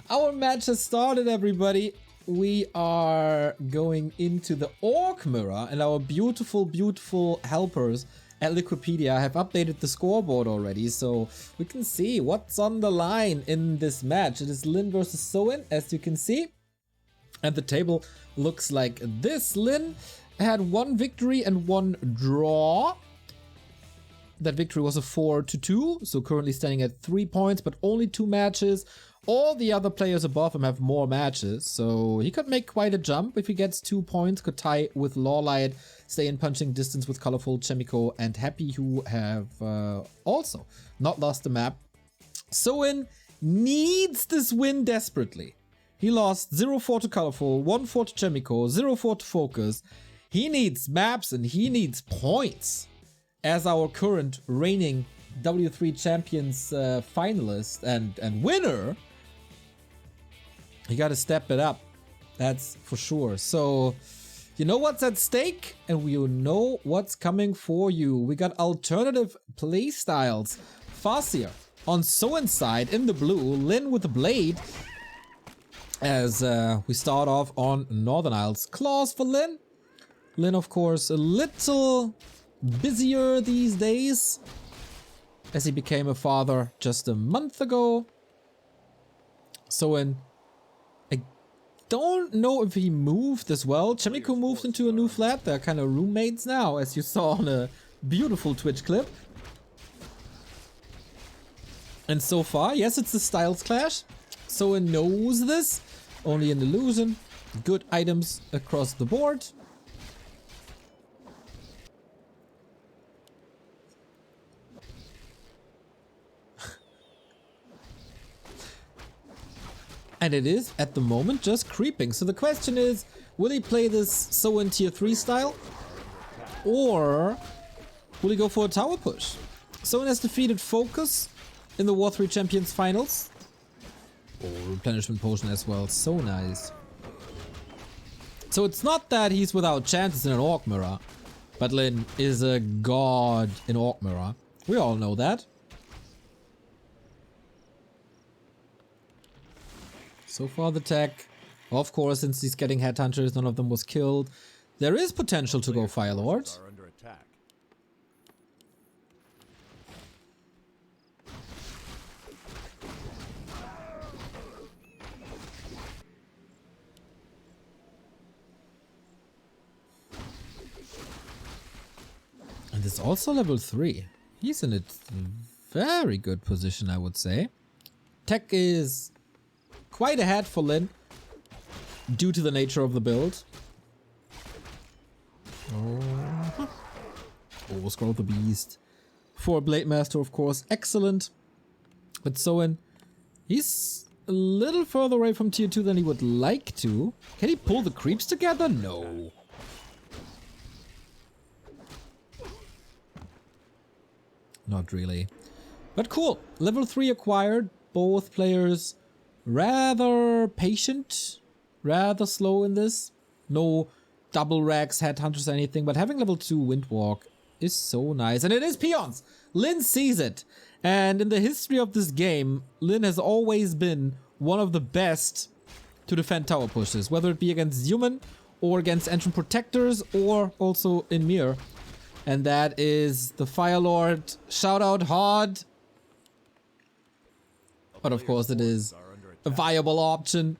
Our match has started, everybody. We are going into the Orc Mirror, and our beautiful, beautiful helpers at Liquipedia have updated the scoreboard already, so we can see what's on the line in this match. It is Lin versus Soin, as you can see. And the table looks like this. Lin had 1 victory and 1 draw. That victory was a 4-2, so currently standing at 3 points, but only 2 matches. All the other players above him have more matches, so he could make quite a jump if he gets 2 points, could tie with Lawlight, stay in punching distance with Colorful, Chemico, and Happy, who have also not lost the map. Soin needs this win desperately. He lost 0-4 to Colorful, 1-4 to Chemico, 0-4 to Focus. He needs maps and he needs points. As our current reigning W3 champions finalist and winner, you gotta step it up. That's for sure. So, you know what's at stake, and we know what's coming for you. We got alternative playstyles. CORSAIR on Soin's side in the blue, Lin with the blade. As we start off on Northern Isles. Claws for Lin. Lin, of course, a little busier these days, as he became a father just a month ago. Soin, I don't know if he moved as well. Chemico moved into a new flat. They're kind of roommates now, as you saw on a beautiful Twitch clip. And so far, yes, it's a styles clash. Soin knows this. Only an illusion. Good items across the board. And it is, at the moment, just creeping. So the question is, will he play this Soin tier 3 style? Or will he go for a tower push? Soin has defeated Focus in the War 3 Champions Finals. Oh, replenishment potion as well. So nice. So it's not that he's without chances in an Orc Mirror. But Lin is a god in Orc Mirror. We all know that. So far the tech, of course, since he's getting headhunters, none of them was killed. There is potential to go Firelord. And it's also level 3. He's in a very good position, I would say. Tech is quite ahead for Lin, due to the nature of the build. Oh, Scroll the Beast. For Blade Master, of course, excellent. But Soin, he's a little further away from tier 2 than he would like to. Can he pull the creeps together? No. Not really. But cool. Level 3 acquired. Both players rather patient, rather slow in this. No double racks, headhunters, anything, but having level 2 Windwalk is so nice. And it is peons! Lin sees it. And in the history of this game, Lin has always been one of the best to defend tower pushes, whether it be against human or against entrant protectors or also in mirror. And that is the Firelord. Shout out hard. But of course it is a viable option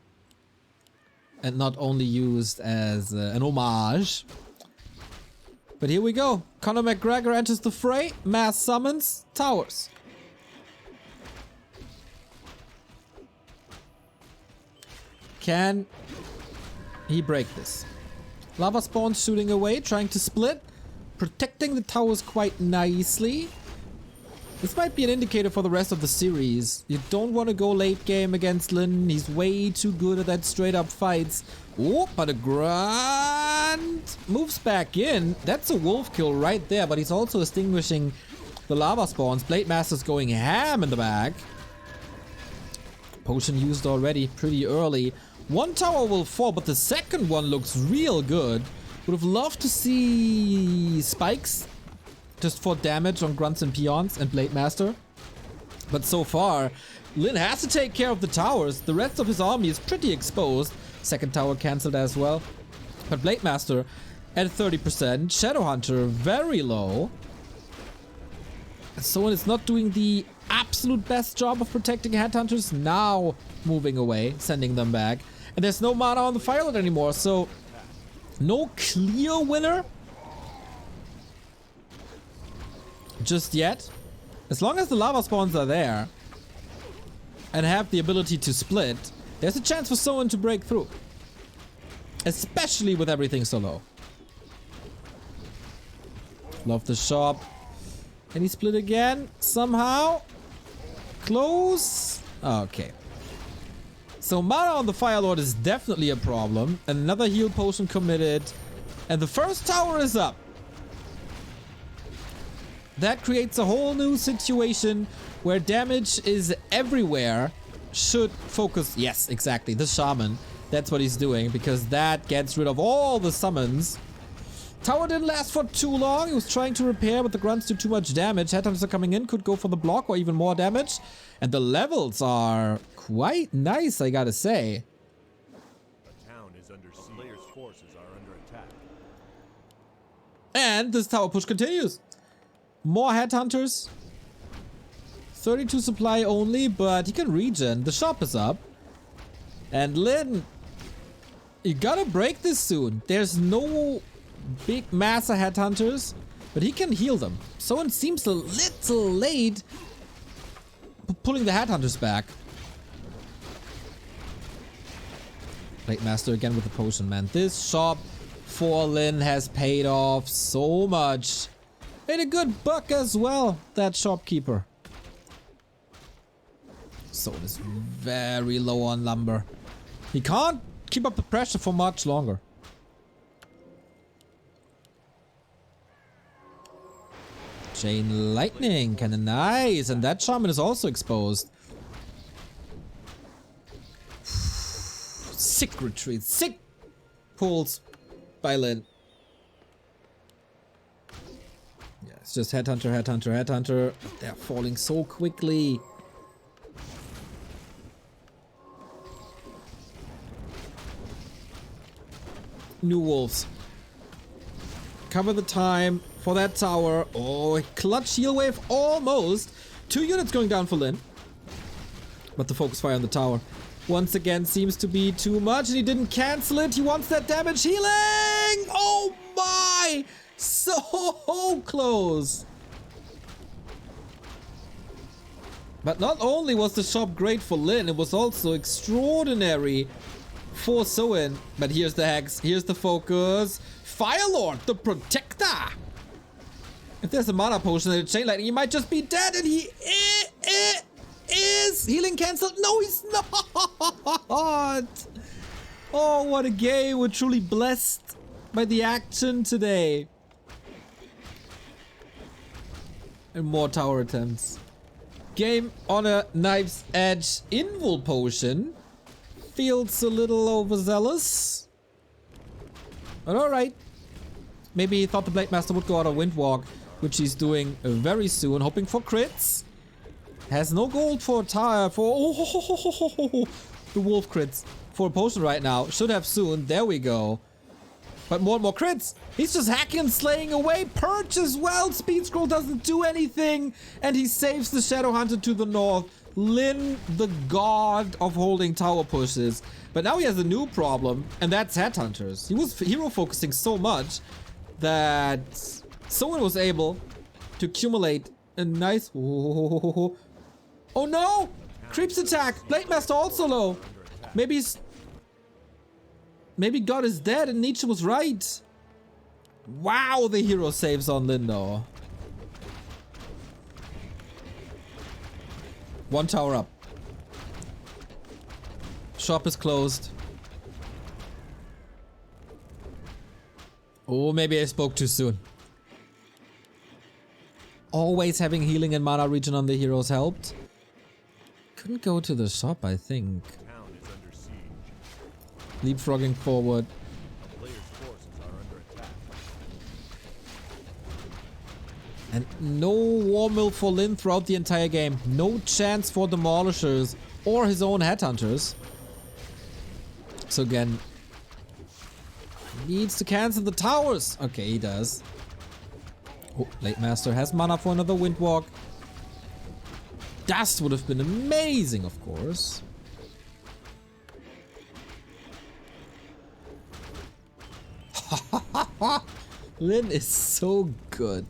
and not only used as an homage. But here we go. Conor McGregor enters the fray. Mass summons towers. Can he break this? Lava spawns shooting away, trying to split. Protecting the towers quite nicely. This might be an indicator for the rest of the series. You don't want to go late game against Lin. He's way too good at that straight up fights. Oh, but a grand moves back in. That's a wolf kill right there, but he's also extinguishing the lava spawns. Blade Master's going ham in the back. Potion used already pretty early. One tower will fall, but the second one looks real good. Would have loved to see spikes just for damage on grunts and peons and Blade Master. But so far, Lin has to take care of the towers. The rest of his army is pretty exposed. Second tower cancelled as well. But Blade Master at 30%. Shadowhunter very low. Soin is not doing the absolute best job of protecting Headhunters. Now moving away, sending them back. And there's no mana on the Firelord anymore, so no clear winner just yet. As long as the lava spawns are there and have the ability to split, there's a chance for Soin to break through. Especially with everything so low. Love the shop. Can he split again? Somehow? Close? Okay. So mana on the Firelord is definitely a problem. Another heal potion committed. And the first tower is up. That creates a whole new situation where damage is everywhere. Should focus... Yes, exactly. The Shaman. That's what he's doing, because that gets rid of all the summons. Tower didn't last for too long. He was trying to repair, but the grunts do too much damage. Headhunters are coming in, could go for the block or even more damage. And the levels are quite nice, I gotta say. The town is under siege. Players' forces are under attack. And this tower push continues. More Headhunters. 32 supply only, but he can regen. The shop is up. And Lin, you gotta break this soon. There's no big mass of Headhunters, but he can heal them. Soin seems a little late pulling the Headhunters back. Blade Master again with the potion, man. This shop for Lin has paid off so much. Made a good buck as well, that shopkeeper. Soin is very low on lumber. He can't keep up the pressure for much longer. Chain Lightning, kinda nice. And that Shaman is also exposed. Sick retreat, sick pulls by Lin. Yeah, it's just Headhunter, Headhunter, Headhunter. They're falling so quickly. New wolves. Cover the time for that tower. Oh, clutch heal wave almost. 2 units going down for Lin. But the focus fire on the tower once again seems to be too much, and he didn't cancel it. He wants that damage healing. Oh my! So close. But not only was the shop great for Lin, it was also extraordinary for Soin. But here's the Hex, here's the focus. Firelord, the protector. If there's a mana potion and a chain lightning, he might just be dead, and he is healing cancelled. No, he's not. Oh, what a game. We're truly blessed by the action today. And more tower attempts. Game on a knife's edge. Invul potion feels a little overzealous. But alright. Maybe he thought the Blade Master would go out of Windwalk, which he's doing very soon, hoping for crits. Has no gold for the wolf crits for a potion right now. Should have soon. There we go. But more and more crits. He's just hacking and slaying away. Purge as well. Speed scroll doesn't do anything. And he saves the Shadow Hunter to the north. Lin, the god of holding tower pushes. But now he has a new problem, and that's Headhunters. He was hero focusing so much that someone was able to accumulate a nice... Oh no! Creeps attack! Blade Master also low. Maybe God is dead and Nietzsche was right. Wow, the hero saves on Lin though. One tower up. Shop is closed. Oh, maybe I spoke too soon. Always having healing and mana regen on the heroes helped. Couldn't go to the shop, I think. Town is under siege. Leapfrogging forward. Players' forces are under attack. And no War Mill for Lin throughout the entire game. No chance for Demolishers or his own Headhunters. So again, needs to cancel the towers. Okay, he does. Oh, Blade Master has mana for another Windwalk. Dust would have been amazing, of course. Lin is so good.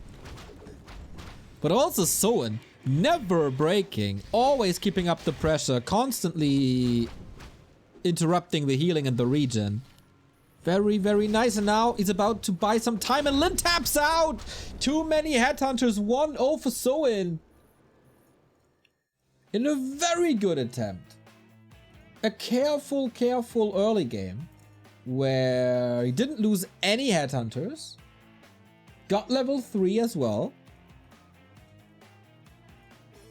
But also Soin, never breaking, always keeping up the pressure, constantly interrupting the healing and the regen. Very, very nice. And now he's about to buy some time and Lin taps out! Too many Headhunters, 1-0 for Soin. In a very good attempt. A careful early game where he didn't lose any Headhunters. Got level 3 as well.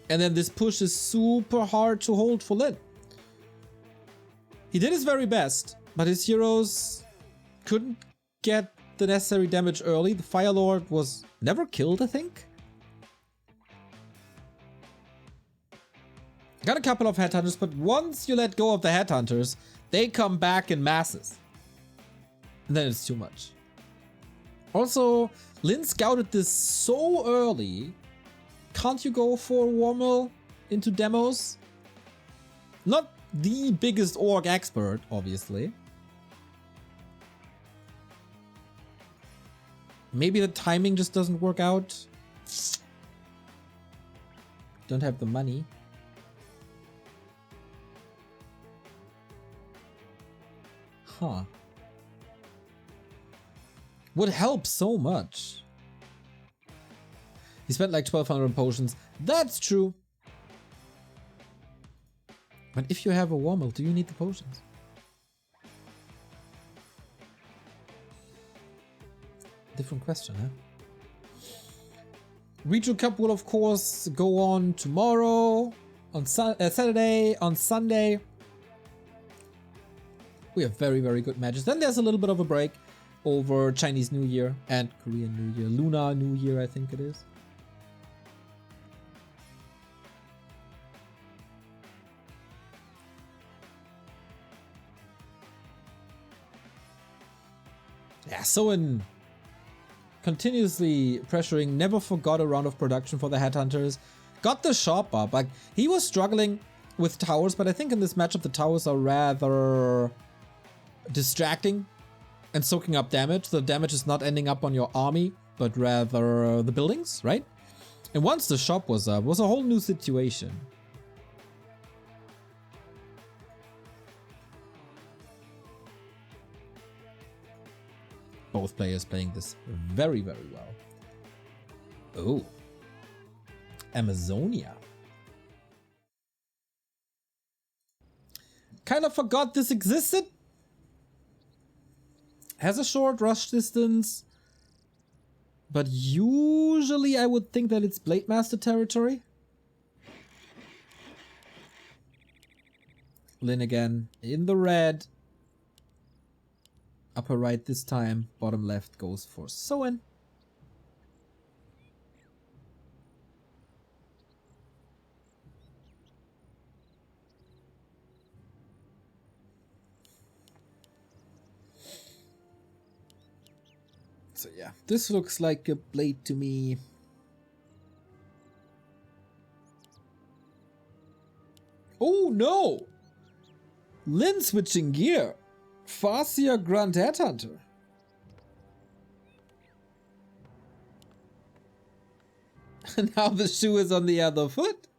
And then this push is super hard to hold for Lin. He did his very best, but his heroes couldn't get the necessary damage early. The Fire Lord was never killed, I think. Got a couple of Headhunters, but once you let go of the Headhunters, they come back in masses. And then it's too much. Also, Lin scouted this so early. Can't you go for War Mill into demos? Not the biggest orc expert, obviously. Maybe the timing just doesn't work out. Don't have the money. Huh. Would help so much. He spent like 1200 potions. That's true. But if you have a War Mill, do you need the potions? Different question, huh? Rejuvenation Cup will of course go on tomorrow, on Saturday, on Sunday. We have very, very good matches. Then there's a little bit of a break over Chinese New Year and Korean New Year. Lunar New Year, I think it is. Yeah, Soin continuously pressuring, never forgot a round of production for the Headhunters. Got the shop up. Like, he was struggling with towers, but I think in this matchup the towers are rather distracting and soaking up damage. The damage is not ending up on your army, but rather the buildings, right? And once the shop was up, it was a whole new situation. Both players playing this very, very well. Oh. Amazonia. Kind of forgot this existed. Has a short rush distance. But usually I would think that it's Blade Master territory. Lin again in the red. Upper right this time, bottom left goes for Soin. So yeah, this looks like a blade to me. Oh no! Lin switching gear. Farseer Grunt Headhunter. And now the shoe is on the other foot.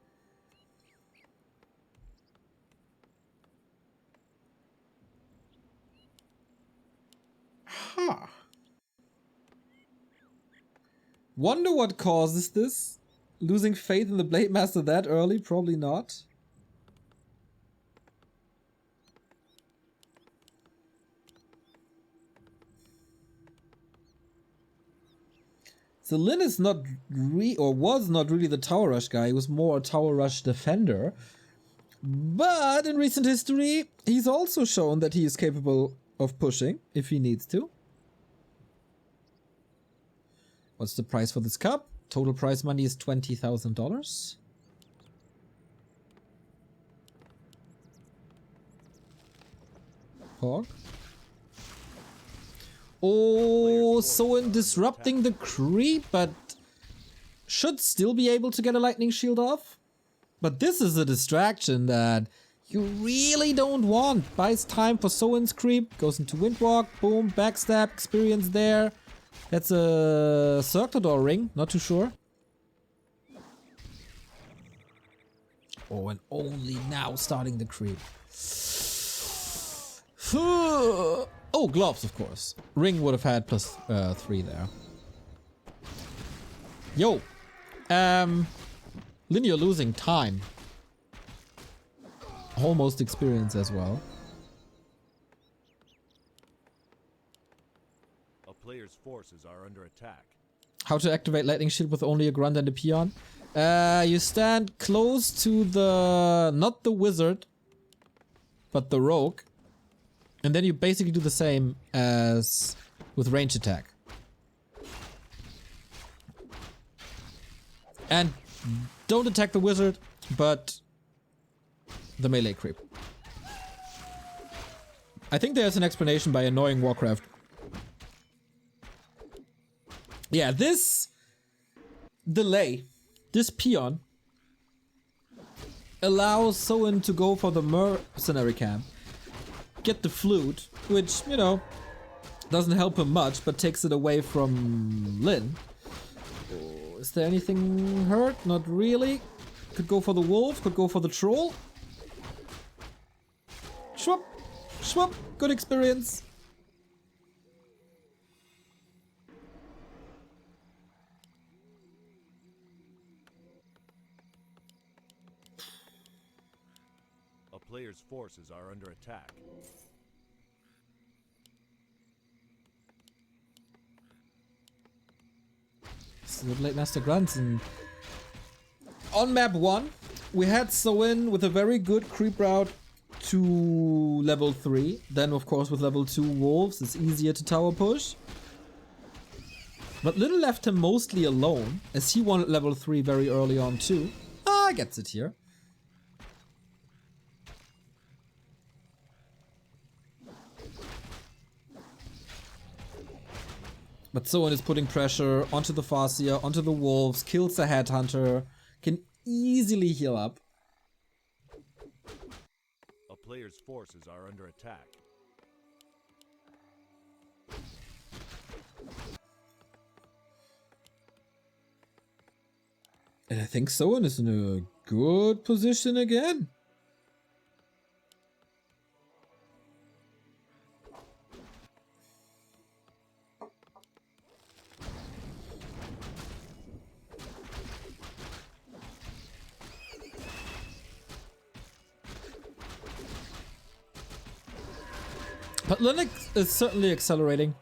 Huh. Wonder what causes this? Losing faith in the Blade Master that early? Probably not. So Lin is not was not really the tower rush guy. He was more a tower rush defender. But in recent history, he's also shown that he is capable of pushing if he needs to. What's the price for this cup? Total prize money is $20,000. Hawk. Oh, Soin disrupting the creep, but should still be able to get a lightning shield off. But this is a distraction that you really don't want. Buys time for Soin's creep, goes into Windwalk, boom, backstab, experience there. That's a Circulador ring, not too sure. Oh, and only now starting the creep. Oh, gloves, of course. Ring would have had plus 3 there. Yo. Lin, you're losing time. Almost experience as well. A player's forces are under attack. How to activate lightning shield with only a grunt and a peon? You stand close to the... not the wizard, but the rogue. And then you basically do the same as with range attack. And don't attack the wizard, but the melee creep. I think there's an explanation by annoying Warcraft. Yeah, this delay, this peon, allows Soin to go for the mercenary camp, get the flute, which, you know, doesn't help him much, but takes it away from Lin. Oh, is there anything hurt? Not really. Could go for the wolf, could go for the troll. Schwupp, schwupp, good experience. A player's forces are under attack. So the Blade Master grunts, and on map 1 we had Soin with a very good creep route to level 3. Then of course with level 2 wolves it's easier to tower push. But Lin left him mostly alone, as he wanted level 3 very early on too. Ah, gets it here. But Soin is putting pressure onto the Farseer, onto the wolves, kills the headhunter, can easily heal up. A player's forces are under attack. And I think Soin is in a good position again. But Linux is certainly accelerating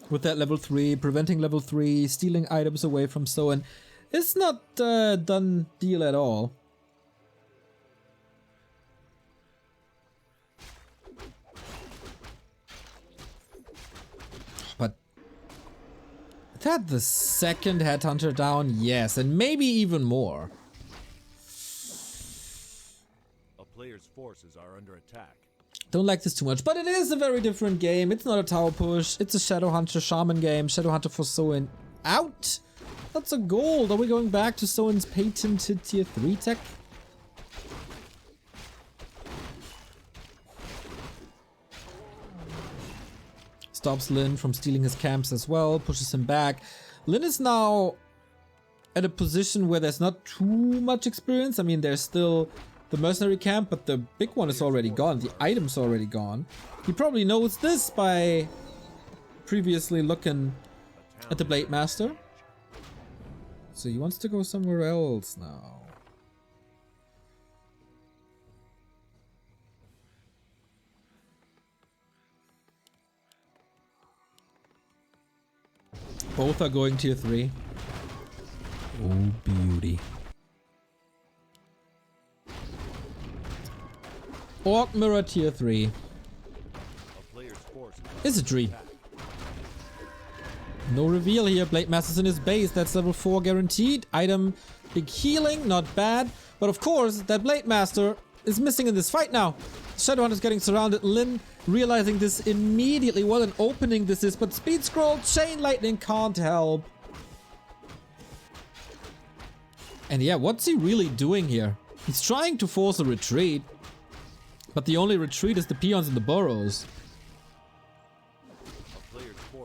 with that level 3, preventing level 3, stealing items away from Soin. It's not a done deal at all. But that the second headhunter down, yes, and maybe even more. A player's forces are under attack. Don't like this too much, but it is a very different game. It's not a tower push. It's a Shadowhunter Shaman game. Shadowhunter for Soin out. That's a gold. Are we going back to Soin's patented tier 3 tech? Stops Lin from stealing his camps as well. Pushes him back. Lin is now at a position where there's not too much experience. I mean, there's still the mercenary camp, but the big one is already gone. The item's already gone. He probably knows this by previously looking at the Blade Master. So he wants to go somewhere else now. Both are going tier 3. Oh, beauty. Orc Mirror tier 3. Is a dream. No reveal here. Blade Master's in his base. That's level 4 guaranteed. Item, big healing, not bad. But of course, that Blade Master is missing in this fight now. Shadowhunter's getting surrounded. Lin realizing this immediately. What an opening this is. But Speed Scroll, Chain Lightning can't help. And yeah, what's he really doing here? He's trying to force a retreat. But the only retreat is the peons in the burrows.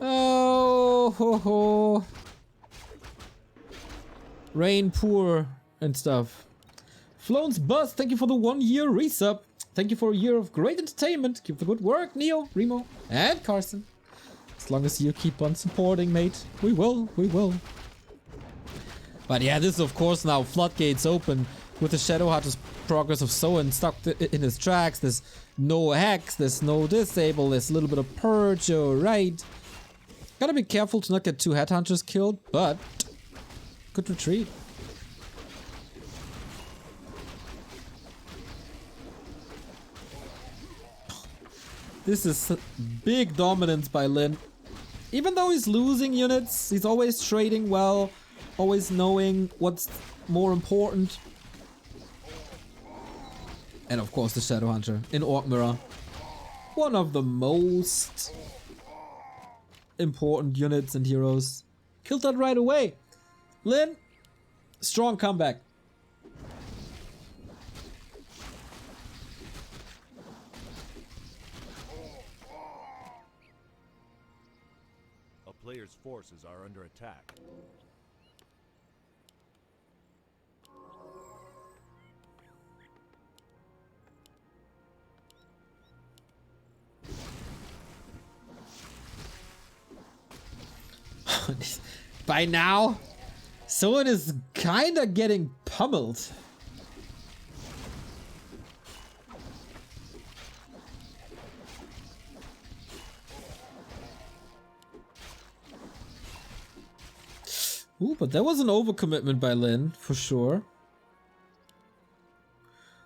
Oh, ho, ho. Rain poor and stuff. Flown's Buzz, thank you for the 1 year resub. Thank you for a year of great entertainment. Keep the good work, Neo, Remo, and Carson. As long as you keep on supporting, mate. We will, we will. But yeah, this is of course now floodgates open with the Shadowhunter's progress of Soin stuck in his tracks. There's no hex, there's no disable, there's a little bit of purge, alright. Gotta be careful to not get 2 headhunters killed, but good retreat. This is big dominance by Lin. Even though he's losing units, he's always trading well, always knowing what's more important. And of course the Shadowhunter in Orc Mirror. One of the most important units and heroes. Killed that right away. Lin, strong comeback. A player's forces are under attack. By now, Soin is kinda getting pummeled. Ooh, but that was an overcommitment by Lin, for sure.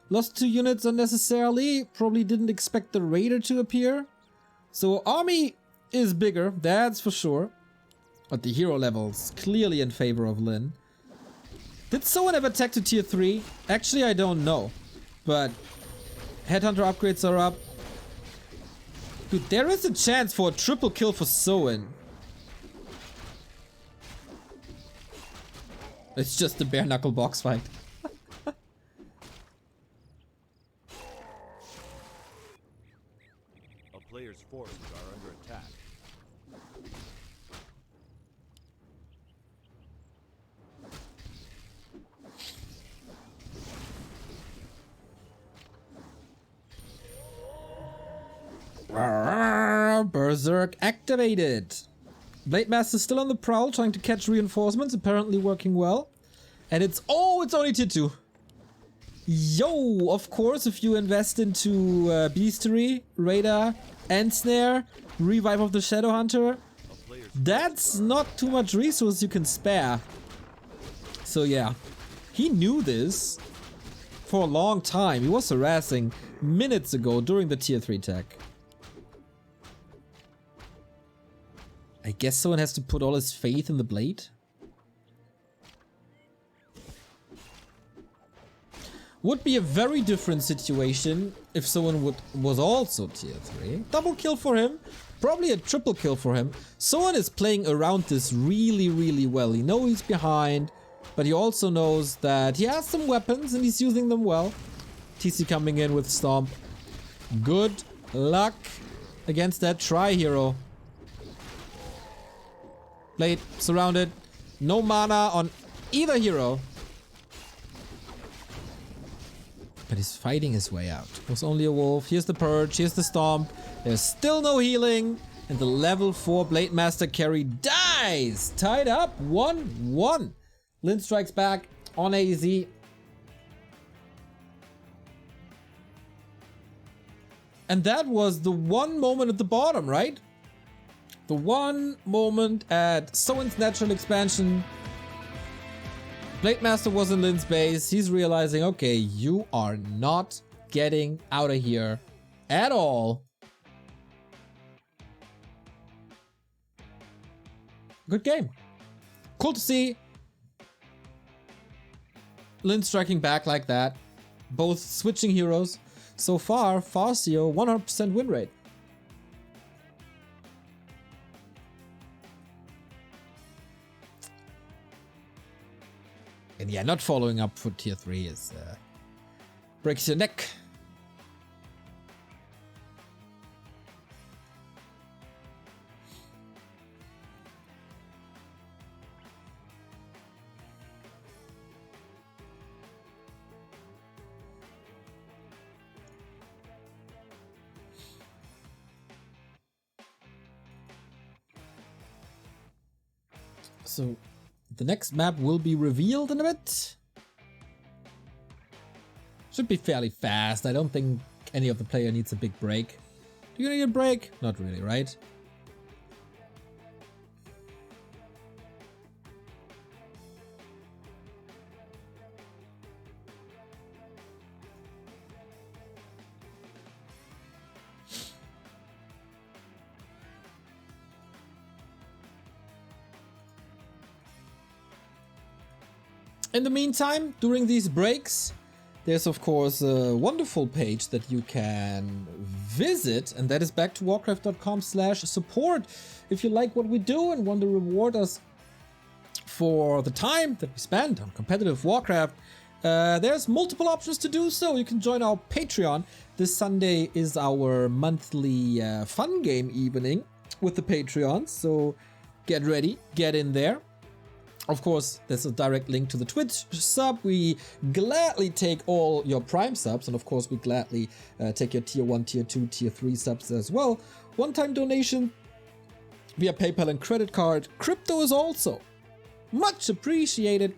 Lost 2 units unnecessarily, probably didn't expect the Raider to appear. So army is bigger, that's for sure. But the hero level's clearly in favor of Lin. Did someone ever tech to tier 3? Actually, I don't know. But headhunter upgrades are up. Dude, there is a chance for a triple kill for Soin. It's just a bare knuckle box fight. A player's forces are under attack. Berserk activated. Blade Master still on the prowl, trying to catch reinforcements, apparently working well. And it's only tier 2. Yo, of course, if you invest into Beastery, Radar, and Snare, Revive of the Shadowhunter, that's not too much resource you can spare. So yeah, he knew this for a long time. He was harassing minutes ago during the tier 3 tech. I guess someone has to put all his faith in the blade. Would be a very different situation if someone was also tier 3. Double kill for him, probably a triple kill for him. Someone is playing around this really, really well. He knows he's behind, but he also knows that he has some weapons and he's using them well. TC coming in with Stomp. Good luck against that tri-hero. Blade surrounded. No mana on either hero. But he's fighting his way out. It was only a wolf. Here's the purge. Here's the stomp. There's still no healing. And the level 4 Blade Master carry dies. Tied up 1-1. Lin strikes back on AZ. And that was the one moment at the bottom, right? The one moment at Soin's natural expansion. Blade Master was in Lin's base. He's realizing, okay, you are not getting out of here at all. Good game. Cool to see Lynn striking back like that. Both switching heroes. So far, Farcio 100% win rate. And yeah, not following up for tier 3 is breaks your neck. So the next map will be revealed in a bit. Should be fairly fast. I don't think any of the player needs a big break. Do you need a break? Not really, right? In the meantime, during these breaks, there's of course a wonderful page that you can visit, and that is back to warcraft.com/support. If you like what we do and want to reward us for the time that we spend on competitive Warcraft, there's multiple options to do so. You can join our Patreon. This Sunday is our monthly fun game evening with the Patreon, so get ready, get in there. Of course, there's a direct link to the Twitch sub. We gladly take all your Prime subs, and of course, we gladly take your Tier 1, Tier 2, Tier 3 subs as well. One-time donation via PayPal and credit card. Crypto is also much appreciated,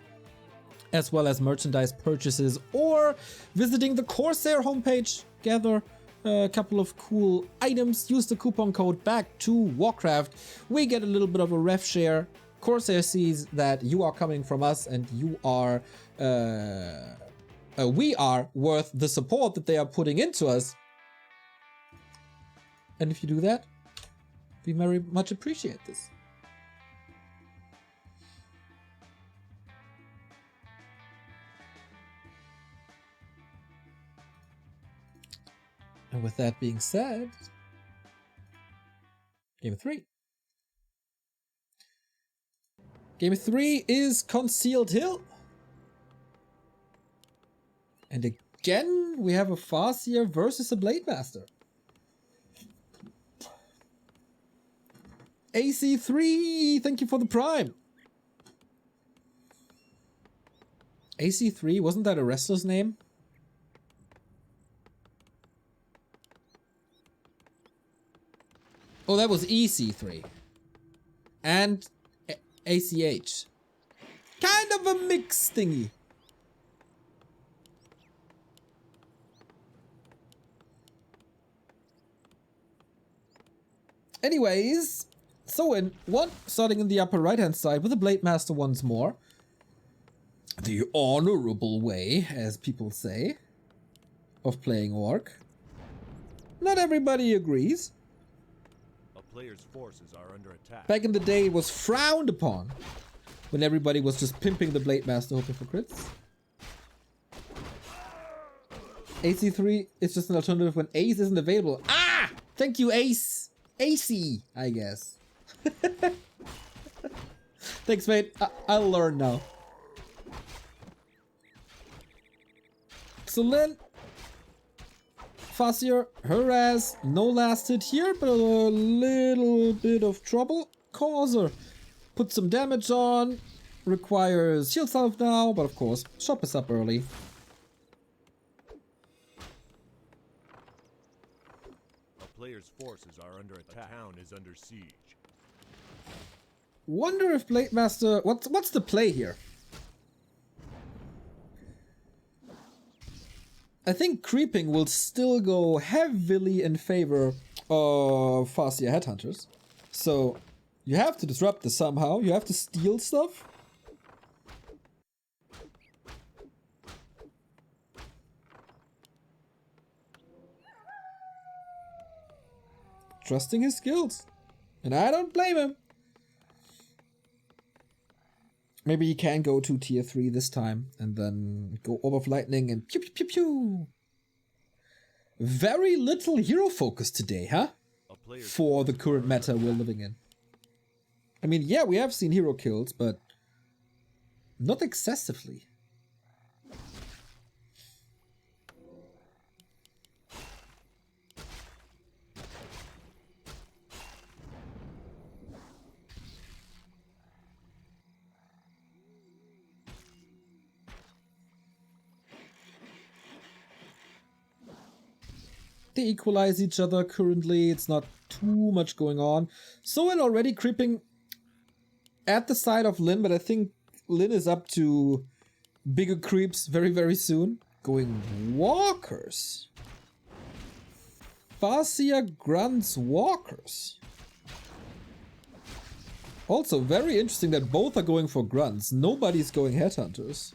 as well as merchandise purchases or visiting the CORSAIR homepage. Gather a couple of cool items. Use the coupon code BACK2WARCRAFT. We get a little bit of a ref share. CORSAIR sees that you are coming from us and you are, we are worth the support that they are putting into us. And if you do that, we very much appreciate this. And with that being said, Game 3. Game 3 is Concealed Hill. And again, we have a Farseer versus a Blade Master. AC3, thank you for the Prime. AC3, wasn't that a wrestler's name? Oh, that was EC3. And ACH. Kind of a mix thingy. Anyways, Soin, one starting in the upper right hand side with the Blade Master once more. The honorable way, as people say, of playing Orc. Not everybody agrees. Players' forces are under attack. Back in the day, it was frowned upon when everybody was just pimping the Blade Master hoping for crits. AC3 is just an alternative when Ace isn't available. Ah! Thank you, Ace! AC, I guess. Thanks, mate. I'll learn now. Excellent. Farseer, harass, no last hit here, but a little bit of trouble. CORSAIR, put some damage on, requires shield salve now, but of course, shop is up early. A player's forces are under attack. The town is under siege. Wonder if Blade Master, what's the play here? I think creeping will still go heavily in favor of Farseer Headhunters. So you have to disrupt this somehow. You have to steal stuff. Trusting his skills. And I don't blame him. Maybe he can go to tier 3 this time and then go Orb of Lightning and pew pew pew pew. Very little hero focus today, huh? For the current meta we're living in. I mean, yeah, we have seen hero kills, but not excessively. They equalize each other currently. It's not too much going on. Soin already creeping at the side of Lin, but I think Lin is up to bigger creeps very, very soon. Going walkers. Farseer grunts walkers. Also, very interesting that both are going for grunts. Nobody's going headhunters.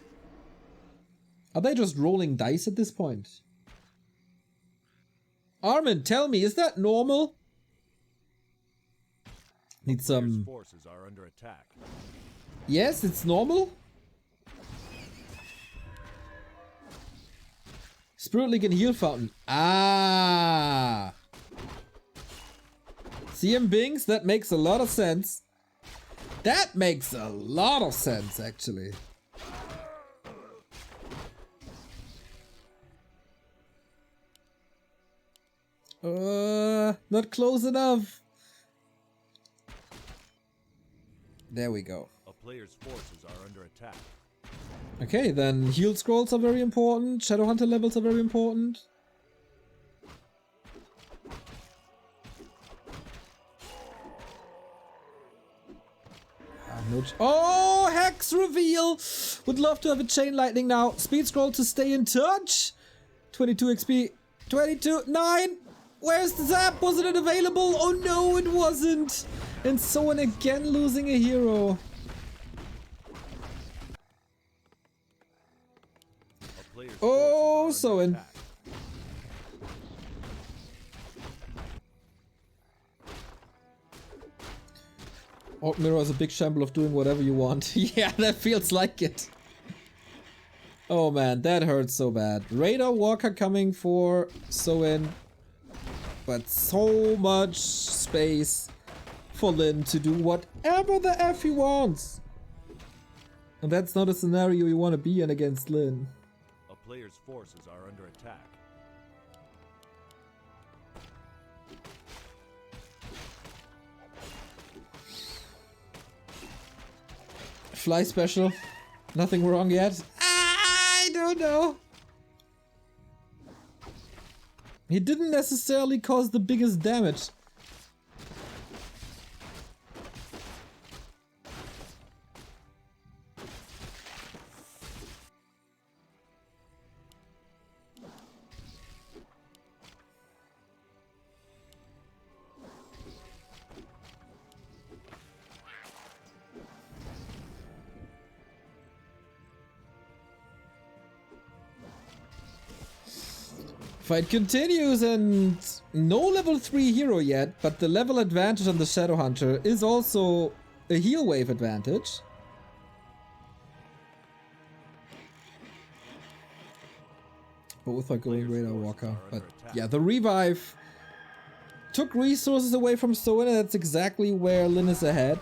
Are they just rolling dice at this point? Armin, tell me, is that normal? Need some... forces are under attack. Yes, it's normal. Spirit League and Heal Fountain. Ah. CM Bings, that makes a lot of sense. That makes a lot of sense, actually. Not close enough. There we go. A player's forces are under attack. Okay, then heal scrolls are very important. Shadowhunter levels are very important. Oh, Hex reveal! Would love to have a chain lightning now. Speed scroll to stay in touch. 22 XP. 22. 9. Where's the zap? Wasn't it available? Oh no, it wasn't. And Soin again losing a hero. Oh, Soin. Orc Mirror is a big shamble of doing whatever you want. Yeah, that feels like it. Oh man, that hurts so bad. Raider Walker coming for Soin. But so much space for Lin to do whatever the F he wants. And that's not a scenario you want to be in against Lin. A player's forces are under attack. Fly special. Nothing wrong yet. I don't know. He didn't necessarily cause the biggest damage. Fight continues and no level 3 hero yet, but the level advantage on the Shadowhunter is also a heal wave advantage. Both are going Radar Walker, but yeah, the revive took resources away from Soin, and that's exactly where Lin is ahead.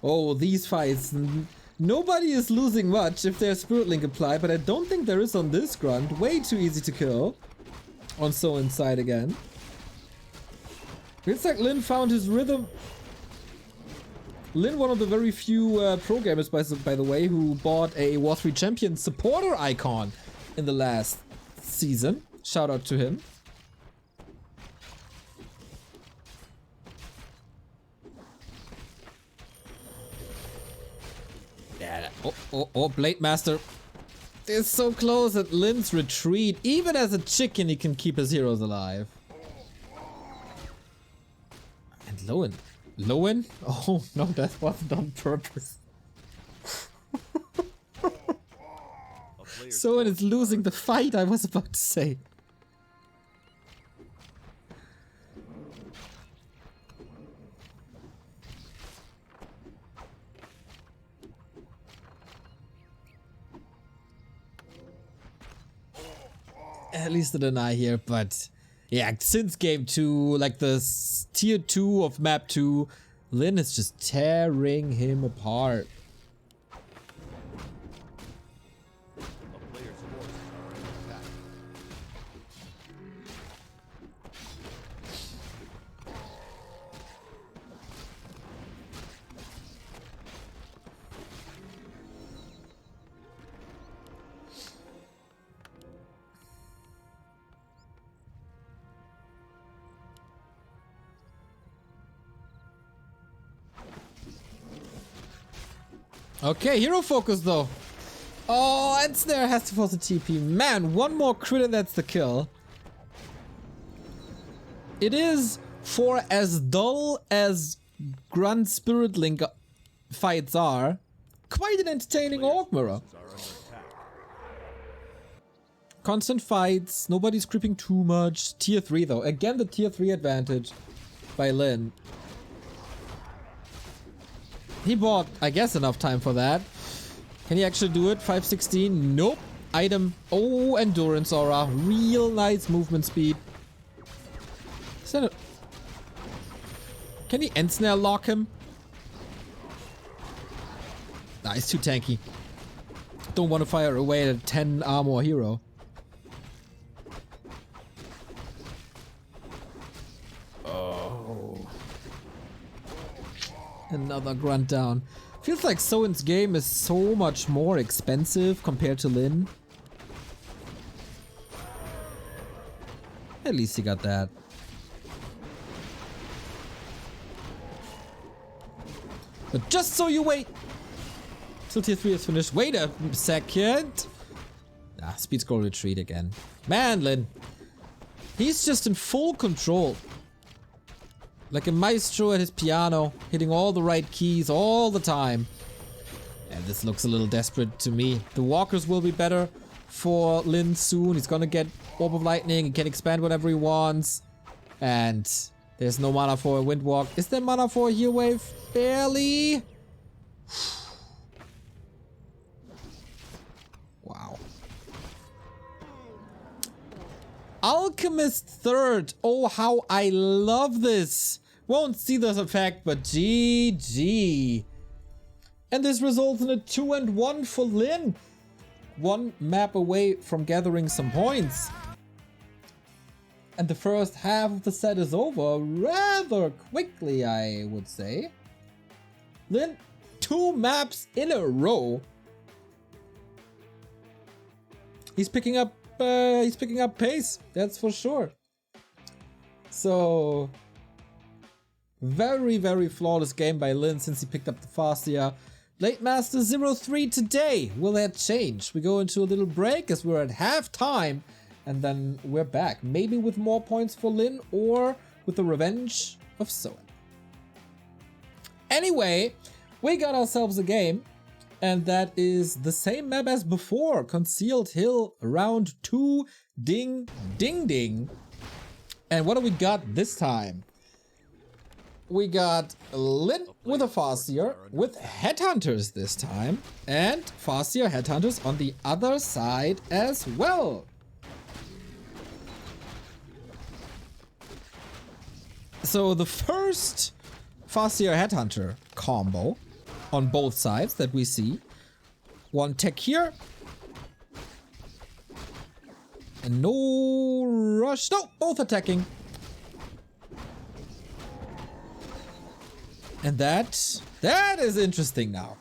Oh, these fights. Nobody is losing much if there's Spirit Link applied, but I don't think there is on this grunt. Way too easy to kill. On Soin's side again. It's like Lin found his rhythm. Lin, one of the very few pro gamers, by the way, who bought a War 3 Champion supporter icon in the last season. Shout out to him. Yeah. Oh, Blade Master. They're so close at Lin's retreat. Even as a chicken, he can keep his heroes alive. And Lowen? Oh, no, that wasn't on purpose. Soin is losing the fight, I was about to say. at least a deny here, but yeah, since game 2, like the tier 2 of map 2, Lin is just tearing him apart. A player's forces are under attack. Okay, hero focus though. Oh, and Snare has to force a TP. Man, one more crit and that's the kill. It is, for as dull as Grunt Spirit Link fights are, quite an entertaining Orc Mirror. Forces are under attack. Constant fights, nobody's creeping too much. Tier 3 though. Again, the tier 3 advantage by Lin. He bought, I guess, enough time for that. Can he actually do it? 516? Nope. Item. Oh, endurance aura. Real nice movement speed. Is that a... Can he end snare lock him? Nah, he's too tanky. Don't want to fire away at a 10 armor hero. Another grunt down. Feels like Soin's game is so much more expensive compared to Lin. At least he got that. But just so you wait till tier 3 is finished. Wait a second. Ah, speed scroll retreat again. Man, Lin. He's just in full control. Like a maestro at his piano, hitting all the right keys all the time. And this looks a little desperate to me. The walkers will be better for Lin soon. He's gonna get Orb of Lightning. He can expand whatever he wants. And there's no mana for a Windwalk. Is there mana for a Heal Wave? Barely. Wow. Alchemist third. Oh, how I love this. Won't see this effect, but GG. And this results in a 2-1 for Lin. One map away from gathering some points. And the first half of the set is over rather quickly, I would say. Lin, 2 maps in a row. He's picking up pace, that's for sure. So very, very flawless game by Lin since he picked up the Farseer. Late Master 0-3 today. Will that change? We go into a little break as we're at half time and then we're back. Maybe with more points for Lin or with the revenge of Soin. Anyway, we got ourselves a game. And that is the same map as before. Concealed Hill, round 2. Ding, ding, ding. And what do we got this time? We got Lin with a Farseer with Headhunters this time. And Farseer Headhunters on the other side as well. So the first Farseer Headhunter combo on both sides that we see. One tech here. And no rush. No, both attacking. And that is interesting now.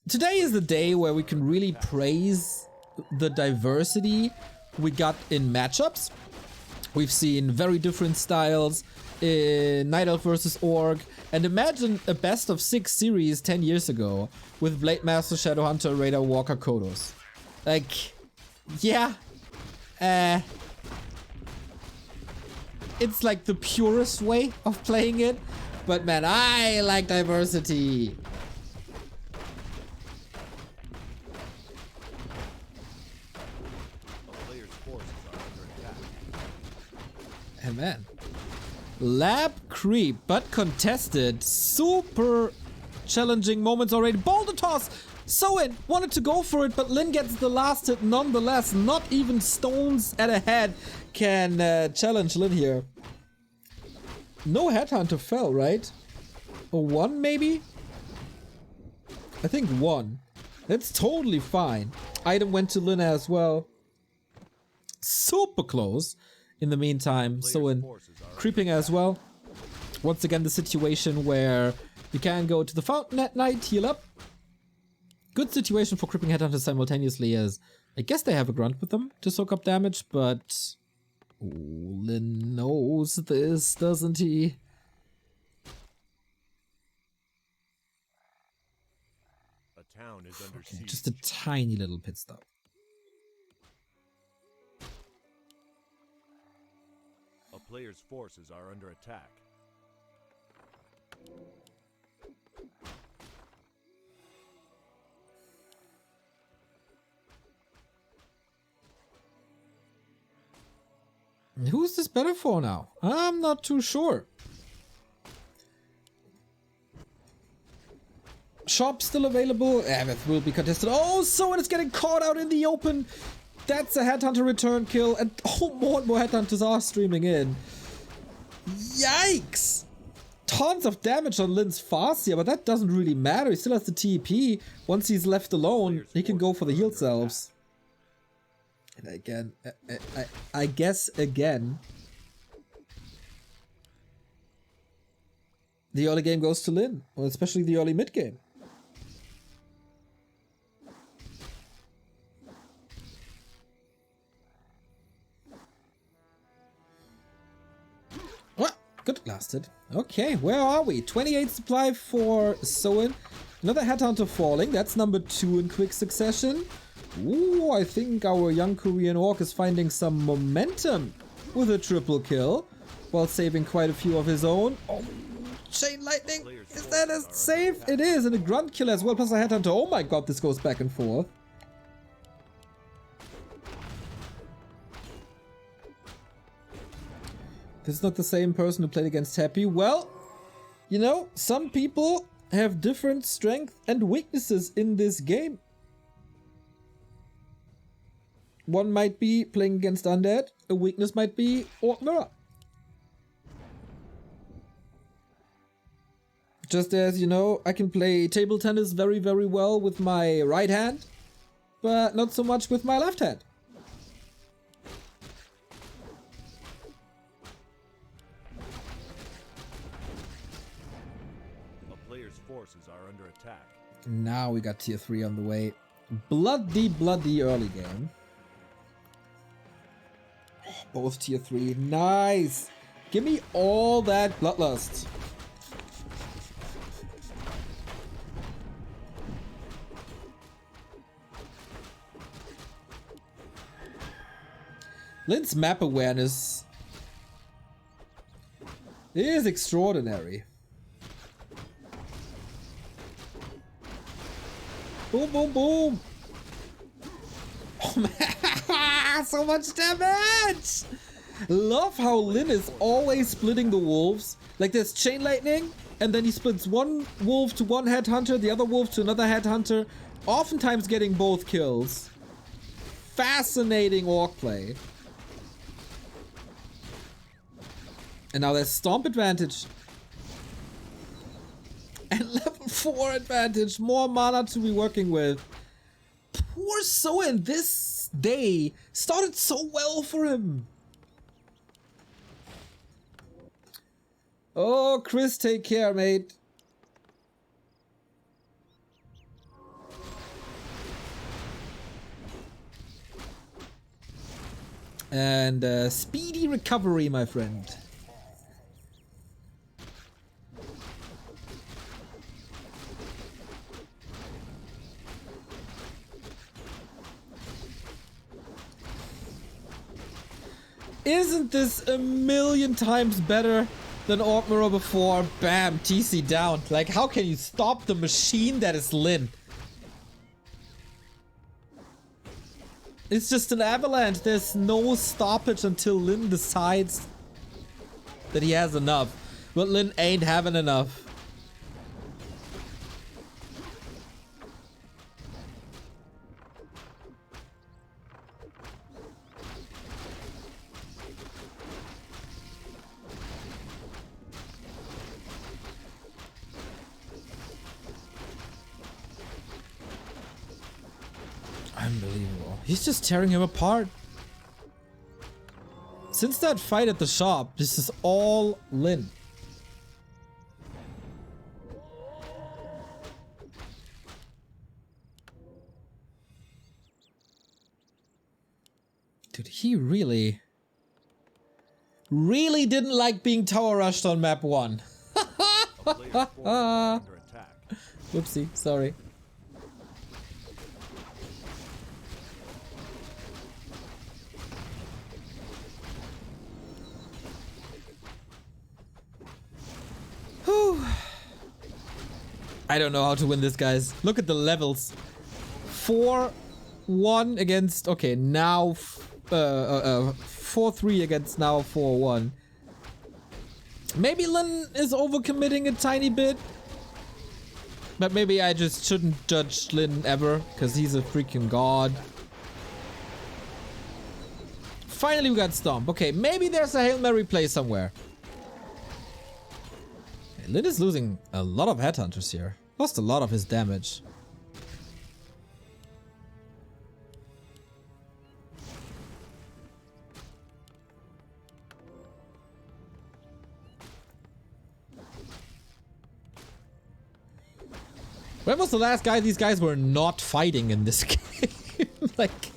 Today is the day where we can really praise the diversity we got in matchups. We've seen very different styles in Night Elf versus Orc. And imagine a best of 6 series 10 years ago with Blade Master, Shadowhunter, Raider, Walker, Kodos. Like, yeah. It's like the purest way of playing it. But man, I like diversity. A player's forces are under attack. And man. Lab creep, but contested. Super challenging moments already. Boulder toss! Soin wanted to go for it, but Lin gets the last hit nonetheless. Not even stones at a head can challenge Lin here. No headhunter fell, right? Or one maybe? I think one. That's totally fine. Item went to Lin as well. Super close. In the meantime, Soin creeping as well. Once again, the situation where you can go to the fountain at night, heal up. Good situation for creeping headhunters simultaneously as I guess they have a grunt with them to soak up damage, but Lin knows this, doesn't he? A town is under siege. Just a tiny little pit stop. A player's forces are under attack. Who's this better for now? I'm not too sure. Shop still available. It will be contested. Oh, Soin is getting caught out in the open. That's a headhunter return kill. And oh, more and more headhunters are streaming in. Yikes! Tons of damage on Lin's Farseer, but that doesn't really matter. He still has the TP. Once he's left alone, he can go for the heal selves. And again, I guess again, the early game goes to Lin, or especially the early mid game. What? Good, lasted. Okay, where are we? 28 supply for Soin. Another headhunter falling. That's number 2 in quick succession. Ooh, I think our young Korean orc is finding some momentum with a triple kill while saving quite a few of his own. Oh, chain lightning. Is that a save? It is, and a grunt kill as well, plus a headhunter. Oh my god, this goes back and forth. This is not the same person who played against Happy. Well, you know, some people have different strengths and weaknesses in this game. One might be playing against Undead, a weakness might be Orc Mirror. Just as, you know, I can play table tennis very, very well with my right hand, but not so much with my left hand. A player's forces are under attack. Now we got tier 3 on the way. Bloody early game. Both tier 3. Nice. Give me all that bloodlust. Lin's map awareness is extraordinary. Boom, boom, boom. Oh man, so much damage! Love how Lin is always splitting the wolves. Like there's chain lightning, and then he splits one wolf to one headhunter, the other wolf to another headhunter, oftentimes getting both kills. Fascinating orc play. And now there's stomp advantage. And level 4 advantage, more mana to be working with. Poor Soin, this day started so well for him. Oh, Chris, take care, mate. And speedy recovery, my friend. Isn't this a million times better than Orc Mirror before? Bam, TC down. Like, how can you stop the machine that is Lin? It's just an avalanche. There's no stoppage until Lin decides that he has enough. But Lin ain't having enough. Unbelievable. He's just tearing him apart. Since that fight at the shop, this is all Lin. Dude, he really didn't like being tower rushed on map 1. Whoopsie, sorry. Whew. I don't know how to win this, guys. Look at the levels. 4-1 against... Okay, now... 4-3 against now 4-1. Maybe Lin is overcommitting a tiny bit. But maybe I just shouldn't judge Lin ever, because he's a freaking god. Finally we got Stomp. Okay, maybe there's a Hail Mary play somewhere. Okay, Lin is losing a lot of headhunters here. Lost a lot of his damage. When was the last guy these guys were not fighting in this game? Like...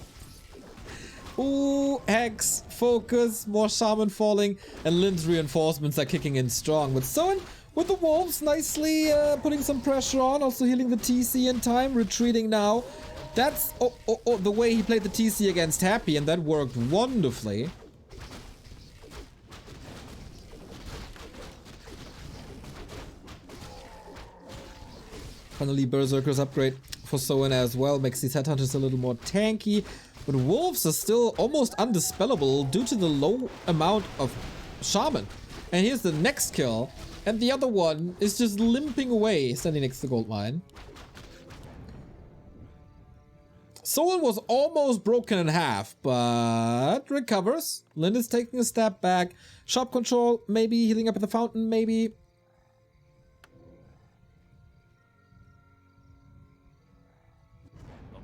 Ooh, Hex, Focus, more Shaman falling, and Lin's reinforcements are kicking in strong. But Soin with the Wolves nicely putting some pressure on, also healing the TC in time, retreating now. That's the way he played the TC against Happy, and that worked wonderfully. Finally, Berserker's upgrade for Soin as well makes these headhunters a little more tanky. But Wolves are still almost undispellable due to the low amount of Shaman. And here's the next kill. And the other one is just limping away, standing next to the gold mine. Soin was almost broken in half, but recovers. Lin is taking a step back. Shop control, maybe healing up at the fountain, maybe.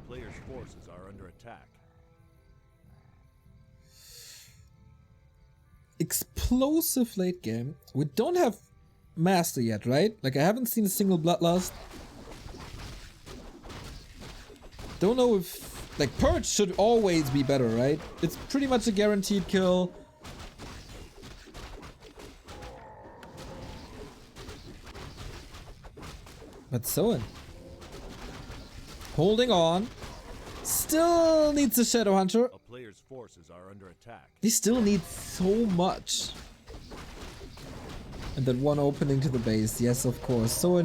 Player's forces are under attack. Explosive late game. We don't have Master yet, right? Like, I haven't seen a single Bloodlust. Don't know if... Like, Purge should always be better, right? It's pretty much a guaranteed kill. But Soin holding on. Still needs a Shadow Hunter. A player's forces are under attack. He still needs so much. And then one opening to the base. Yes, of course. So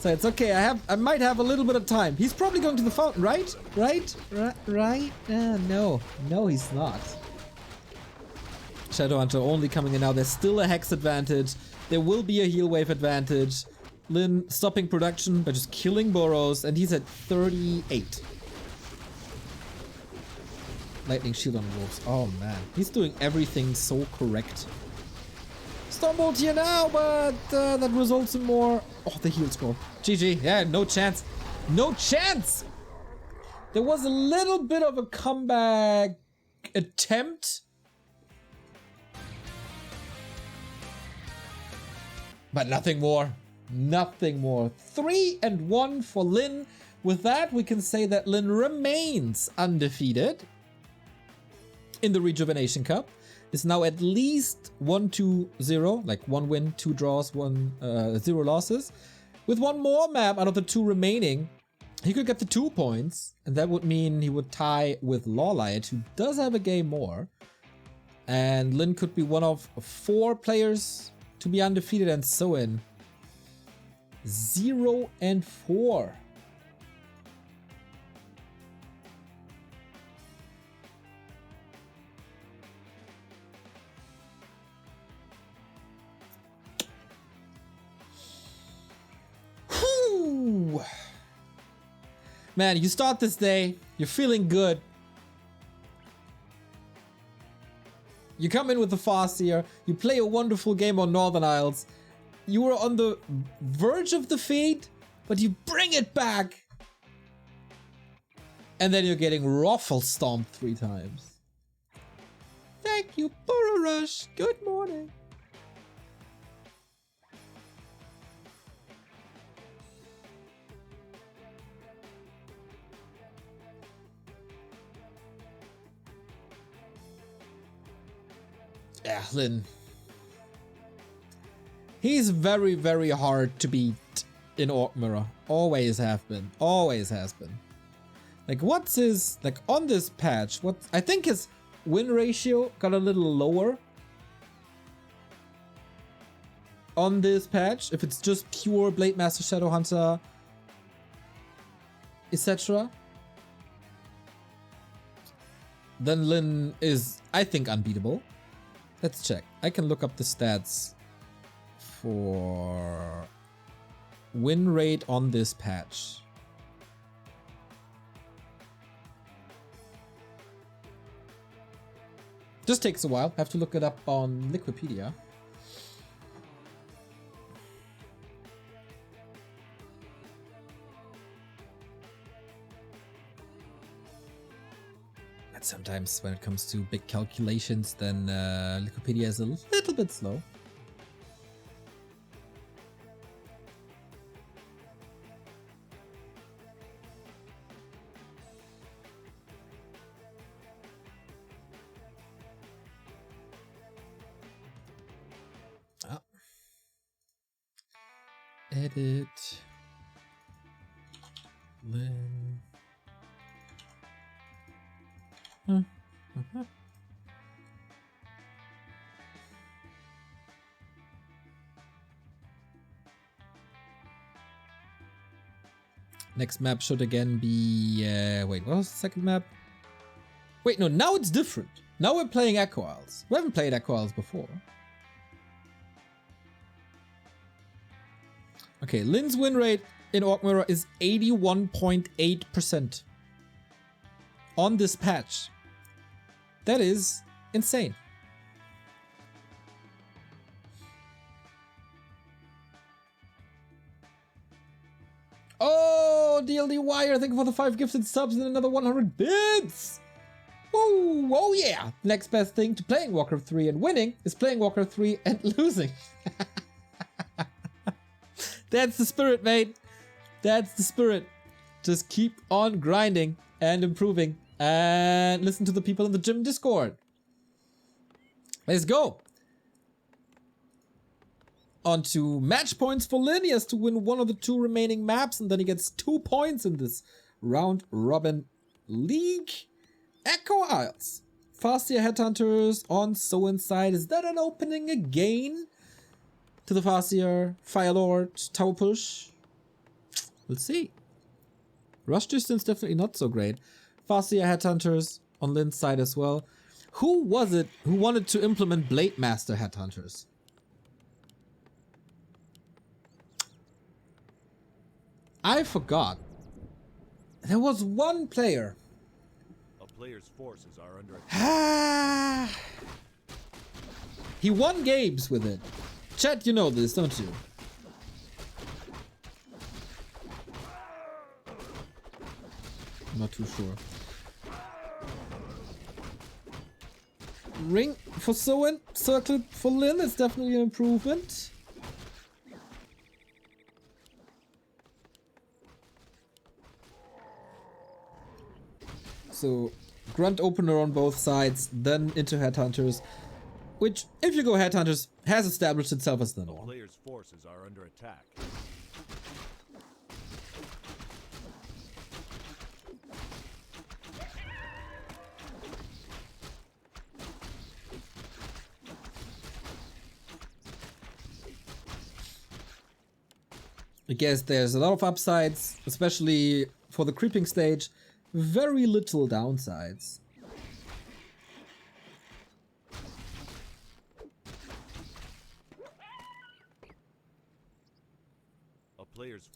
it's okay. I might have a little bit of time. He's probably going to the fountain, right? Right? No. No, he's not. Shadow Hunter only coming in now. There's still a Hex advantage. There will be a heal wave advantage. Lin stopping production by just killing burrows, and he's at 38. Lightning shield on wolves. Oh man, he's doing everything so correct. Stormbolt here now, but that results in more. Oh, the heal scroll. GG. Yeah, no chance. No chance! There was a little bit of a comeback attempt. But nothing more. Nothing more. 3-1 for Lin. With that, we can say that Lin remains undefeated in the Rejuvenation Cup. Is now at least 1-2-0, like 1 win, 2 draws, 0 losses. With one more map out of the 2 remaining, he could get the 2 points, and that would mean he would tie with Lawlight, who does have a game more. And Lin could be one of 4 players to be undefeated, and Soin 0-4. Whew. Man, you start this day, you're feeling good. You come in with the Farseer, you play a wonderful game on Northern Isles. You were on the verge of defeat, but you bring it back. And then you're getting Ruffle Stomped 3 times. Thank you, Burrow Rush. Good morning. Yeah, Lin. He's very, very hard to beat in Orc Mirror. Always have been. Always has been. Like, what's his... Like, on this patch, what... I think his win ratio got a little lower. On this patch, if it's just pure Blade Master, Shadowhunter, etc. Then Lin is, I think, unbeatable. Let's check. I can look up the stats for win rate on this patch. Just takes a while. Have to look it up on Wikipedia. But sometimes when it comes to big calculations, then Wikipedia is a little bit slow. Edit. Lin. Next map should again be... wait, what was the second map? Wait, no, now it's different. Now we're playing Echo Isles. We haven't played Echo Isles before. Okay, Lin's win rate in Orc Mirror is 81.8% on this patch. That is insane. Oh, DLD Wire, thank you for the 5 gifted subs and another 100 bits. Woo, oh yeah. Next best thing to playing Warcraft 3 and winning is playing Warcraft 3 and losing. That's the spirit, mate. That's the spirit. Just keep on grinding and improving and listen to the people in the gym Discord. Let's go. On to match points for Lin. He has to win one of the 2 remaining maps and then he gets 2 points in this round robin league. Echo Isles. Farseer Headhunters on Soin side. Is that an opening again? To the Farseer, Firelord, Tower Push. We'll see. Rush distance definitely not so great. Farseer Headhunters on Lin's side as well. Who was it who wanted to implement Blade Master Headhunters? I forgot. There was one player. A player's forces are under attack. He won games with it. Chat, you know this, don't you? I'm not too sure. Ring for Soin, circle for Lin is definitely an improvement. So, grunt opener on both sides, then into Headhunters. Which, if you go Headhunters, has established itself as the norm. Player's forces are under attack. I guess there's a lot of upsides, especially for the creeping stage. Very little downsides.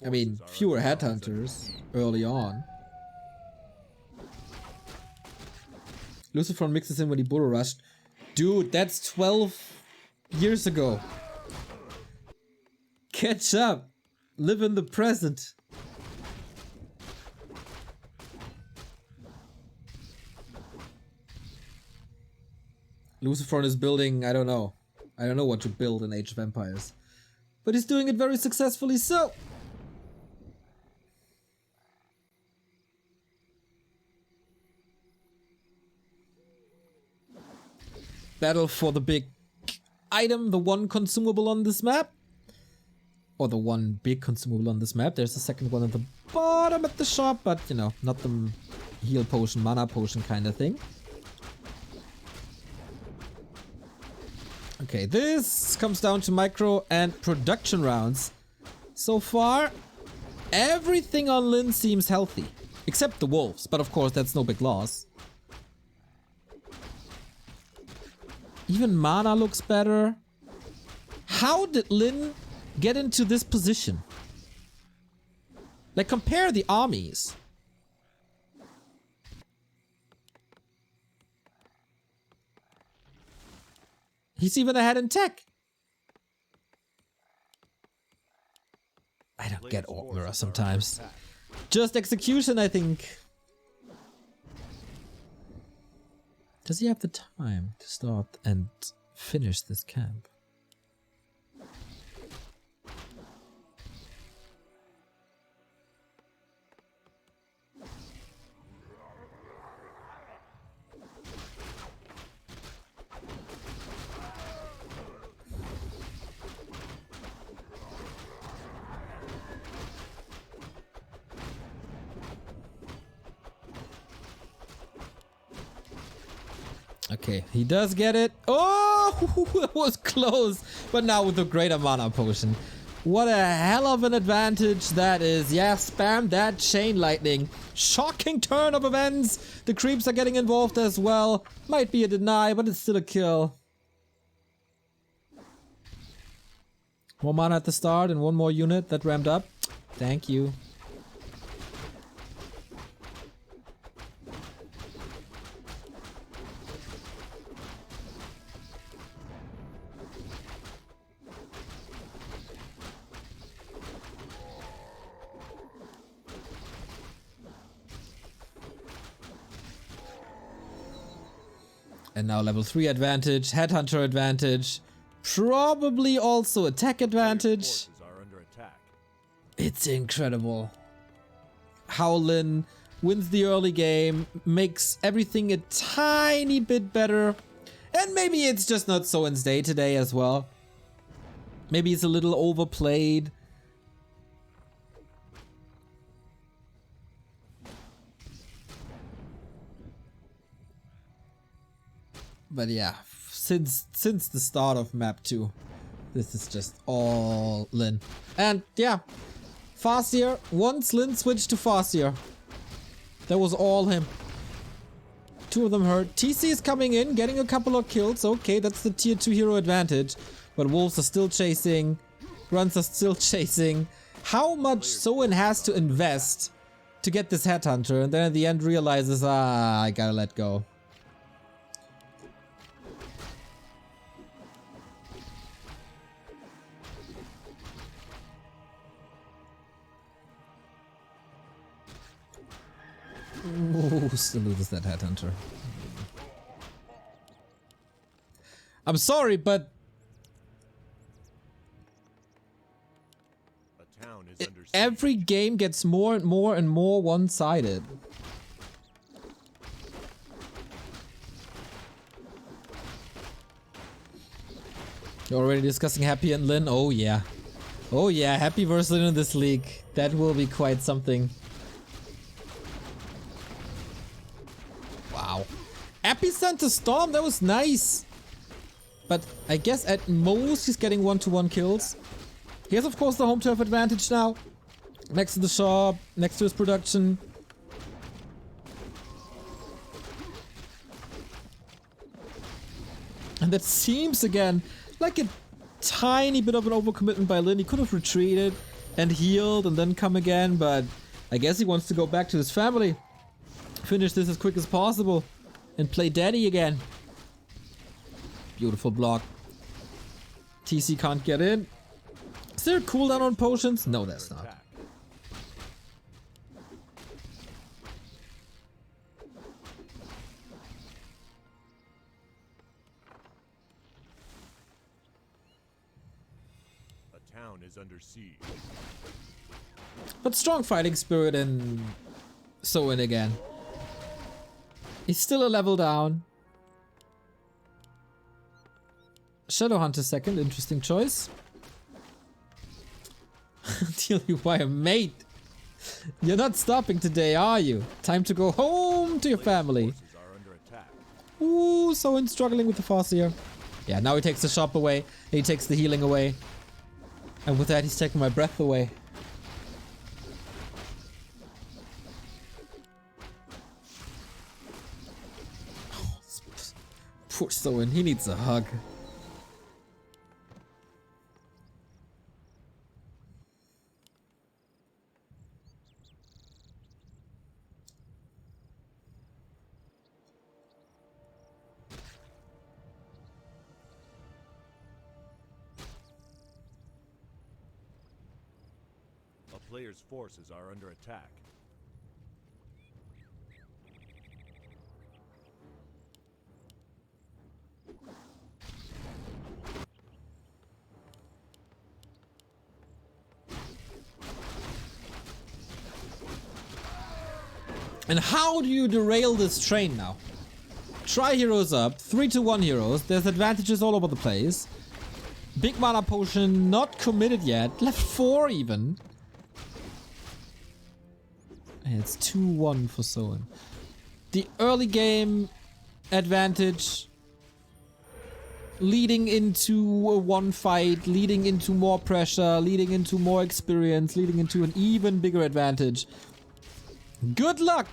I mean, fewer headhunters early on. Lucifer mixes in when he Burrow rushed. Dude, that's 12 years ago. Catch up. Live in the present. Lucifer is building, I don't know. I don't know what to build in Age of Empires. But he's doing it very successfully, so... Battle for the big item, the one consumable on this map. Or the one big consumable on this map. There's a second one at the bottom at the shop, but you know, not the heal potion, mana potion kind of thing. Okay, this comes down to micro and production rounds. So far, everything on Lin seems healthy. Except the wolves, but of course that's no big loss. Even mana looks better. How did Lin get into this position? Like, compare the armies. He's even ahead in tech. I don't get Orc Mirror sometimes. Just execution, I think. Does he have the time to start and finish this camp? Okay, he does get it. Oh, it was close. But now with the greater mana potion. What a hell of an advantage that is. Yeah, spam that chain lightning. Shocking turn of events. The creeps are getting involved as well. Might be a deny, but it's still a kill. More mana at the start and one more unit that ramped up. Thank you. And now level 3 advantage, headhunter advantage, probably also attack advantage. It's incredible. How Lin wins the early game, makes everything a tiny bit better. And maybe it's just not Soin's day today as well. Maybe it's a little overplayed. But yeah, since the start of map 2, this is just all Lin. And yeah, Farseer, once Lin switched to Farseer, that was all him. 2 of them hurt. TC is coming in, getting a couple of kills. Okay, that's the tier 2 hero advantage. But wolves are still chasing, grunts are still chasing. How much Soin has to invest to get this headhunter, and then at the end realizes, I gotta let go. Ooh, still loses that headhunter. I'm sorry, but every game gets more and more and more one-sided. You're already discussing Happy and Lin? Oh yeah. Oh yeah, Happy versus Lin in this league. That will be quite something. Wow. Epicenter Storm, that was nice. But I guess at most he's getting 1-to-1 kills. He has of course the home turf advantage now. Next to the shop, next to his production. And that seems again like a tiny bit of an overcommitment by Lin. He could have retreated and healed and then come again, but I guess he wants to go back to his family. Finish this as quick as possible and play daddy again. Beautiful block. TC can't get in. Is there a cooldown on potions? No, that's not. The town is under siege. But strong fighting spirit in Soin again. He's still a level down. Shadowhunter second, interesting choice. Deal you by a mate. You're not stopping today, are you? Time to go home to your family. Ooh, Soin struggling with the CORSAIR. Yeah, now he takes the shop away. He takes the healing away. And with that, he's taking my breath away. Oh, poor Soin, he needs a hug. A player's forces are under attack. And how do you derail this train now? Try heroes up, 3-1 heroes, there's advantages all over the place. Big mana potion not committed yet, left 4 even. And it's 2-1 for Soin. The early game advantage leading into a one fight, leading into more pressure, leading into more experience, leading into an even bigger advantage. Good luck!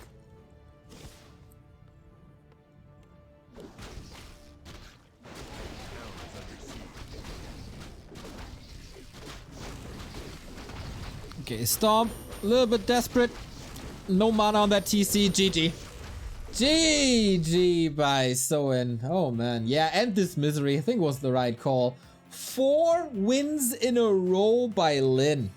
Okay, Storm, a little bit desperate. No mana on that TC, GG. GG by Soin. Oh man, yeah, and this misery, I think was the right call. 4 wins in a row by Lin.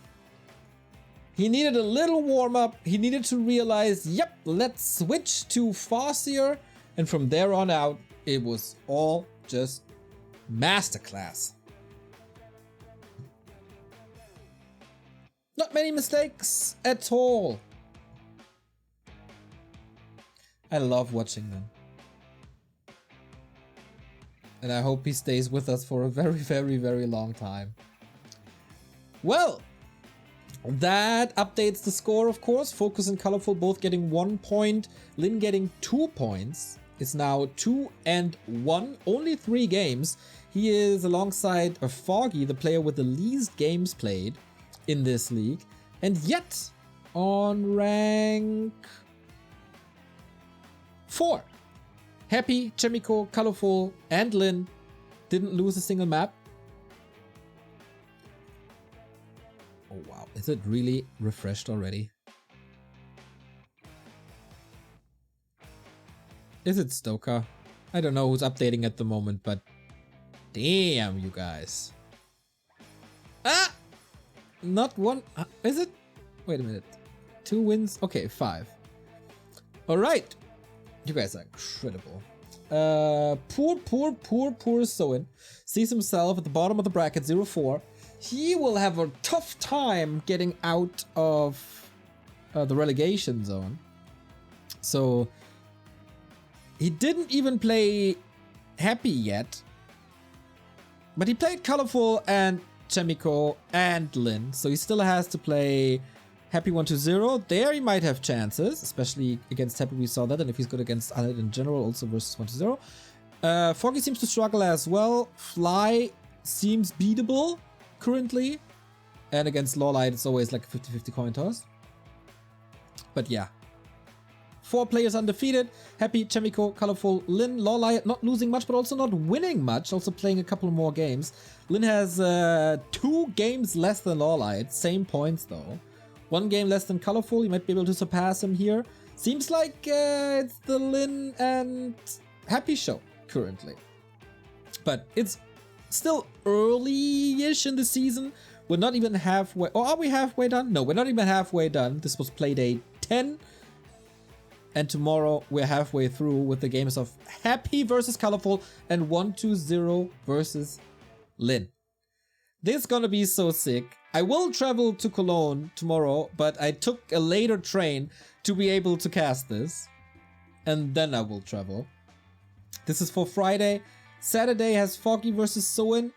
He needed a little warm up. He needed to realize, yep, let's switch to CORSAIR. And from there on out, it was all just masterclass. Not many mistakes at all. I love watching them. And I hope he stays with us for a very, very, very long time. Well, that updates the score, of course. Focus and Colorful both getting 1 point. Lin getting 2 points. It's now 2-1. Only 3 games. He is alongside Foggy, the player with the least games played in this league. And yet, on rank 4. Happy, Chemico, Colorful, and Lin didn't lose a single map. Oh wow, is it really refreshed already? Is it Stoker? I don't know who's updating at the moment, but damn, you guys. Ah! Not one. Is it? Wait a minute. 2 wins? Okay, 5. Alright. You guys are incredible. Poor Soin sees himself at the bottom of the bracket, 0-4. He will have a tough time getting out of the relegation zone. So he didn't even play Happy yet, but he played Colorful and Chemico and Lin, so he still has to play Happy 1-0. There he might have chances, especially against Happy, we saw that, and if he's good against Unit in general, also versus 1-0. Foggy seems to struggle as well. Fly seems beatable currently, and against Lawlight it's always like a 50-50 coin toss. But yeah, 4 players undefeated. Happy, Chemico, Colorful, Lin, Lawlight not losing much, but also not winning much, also playing a couple more games. Lin has 2 games less than Lawlight, same points though. 1 game less than Colorful, you might be able to surpass him here. Seems like it's the Lin and Happy show currently. But it's still early-ish in the season. We're not even halfway, or are we halfway done? No, we're not even halfway done. This was Playday 10. And tomorrow we're halfway through with the games of Happy versus Colorful and 1-0 versus Lin. This is gonna be so sick. I will travel to Cologne tomorrow, but I took a later train to be able to cast this. And then I will travel. This is for Friday. Saturday has Foggy versus Soin.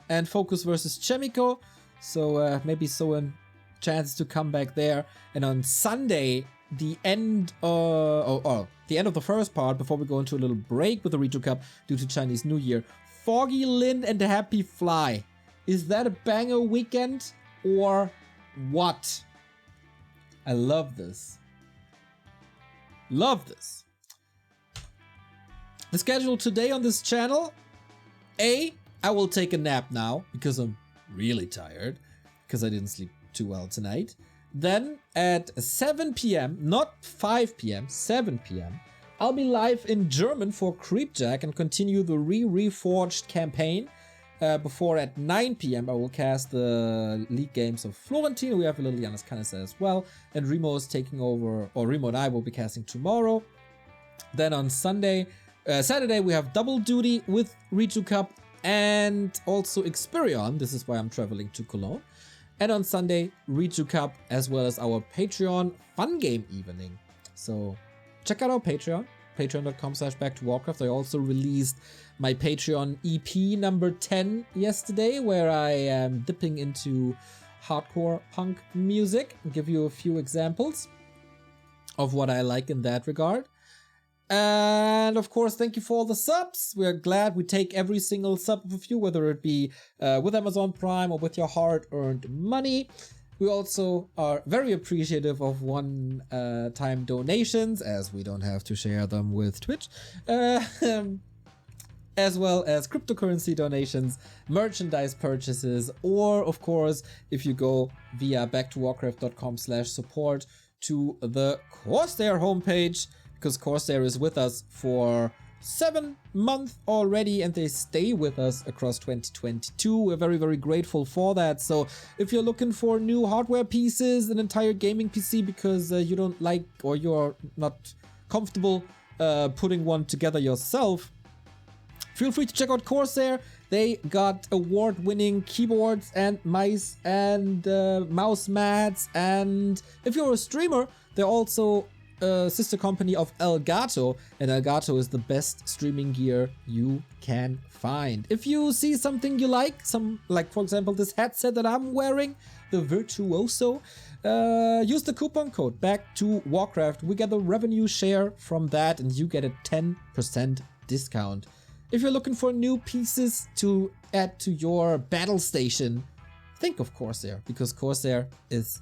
And Focus versus Chemico. So maybe Soin chance to come back there. And on Sunday, the end of the first part, before we go into a little break with the Rejuvenation Cup due to Chinese New Year, Foggy Lin and the Happy Fly. Is that a banger weekend or what? I love this. Love this. The schedule today on this channel. I will take a nap now because I'm really tired because I didn't sleep too well tonight. Then at 7 p.m, not 5 p.m, 7 p.m, I'll be live in German for Creepjack and continue the Reforged campaign. Before at 9 p.m, I will cast the League games of Florentine. We have a little Janus Cannister as well. And Remo is taking over, or Remo and I will be casting tomorrow. Then on Saturday, we have double duty with Rejuvenation Cup and also Experion. This is why I'm traveling to Cologne. And on Sunday, Rejuvenation Cup as well as our Patreon fun game evening. So check out our Patreon. Patreon.com/Back2Warcraft. I also released my Patreon EP number 10 yesterday, where I am dipping into hardcore punk music. I'll give you a few examples of what I like in that regard. And of course, thank you for all the subs. We're glad we take every single sub of you, whether it be with Amazon Prime or with your hard-earned money. We also are very appreciative of one-time donations, as we don't have to share them with Twitch, as well as cryptocurrency donations, merchandise purchases, or of course, if you go via back2warcraft.com/support to the CORSAIR homepage, because CORSAIR is with us for 7 months already and they stay with us across 2022. We're very, very grateful for that. So if you're looking for new hardware pieces, an entire gaming PC because you don't like or you're not comfortable putting one together yourself, feel free to check out CORSAIR. They got award-winning keyboards and mice and mouse mats, and if you're a streamer, they're also sister company of Elgato, and Elgato is the best streaming gear you can find. If you see something you like, for example this headset that I'm wearing, the Virtuoso, use the coupon code Back2Warcraft. We get a revenue share from that and you get a 10% discount. If you're looking for new pieces to add to your battle station, think of CORSAIR, because CORSAIR is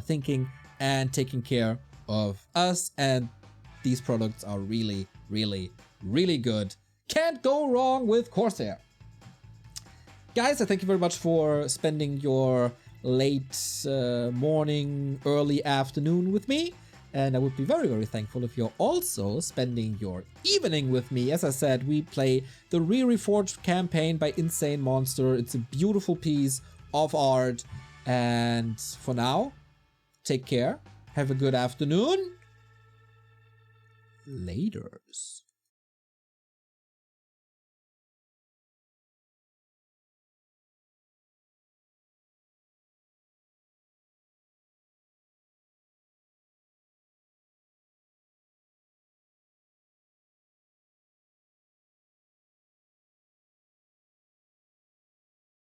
thinking and taking care of us, and these products are really, really, really good. Can't go wrong with CORSAIR. Guys, I thank you very much for spending your late morning, early afternoon with me, and I would be very, very thankful if you're also spending your evening with me. As I said, we play the Reforged campaign by Insane Monster. It's a beautiful piece of art, and for now, take care. Have a good afternoon. Laters.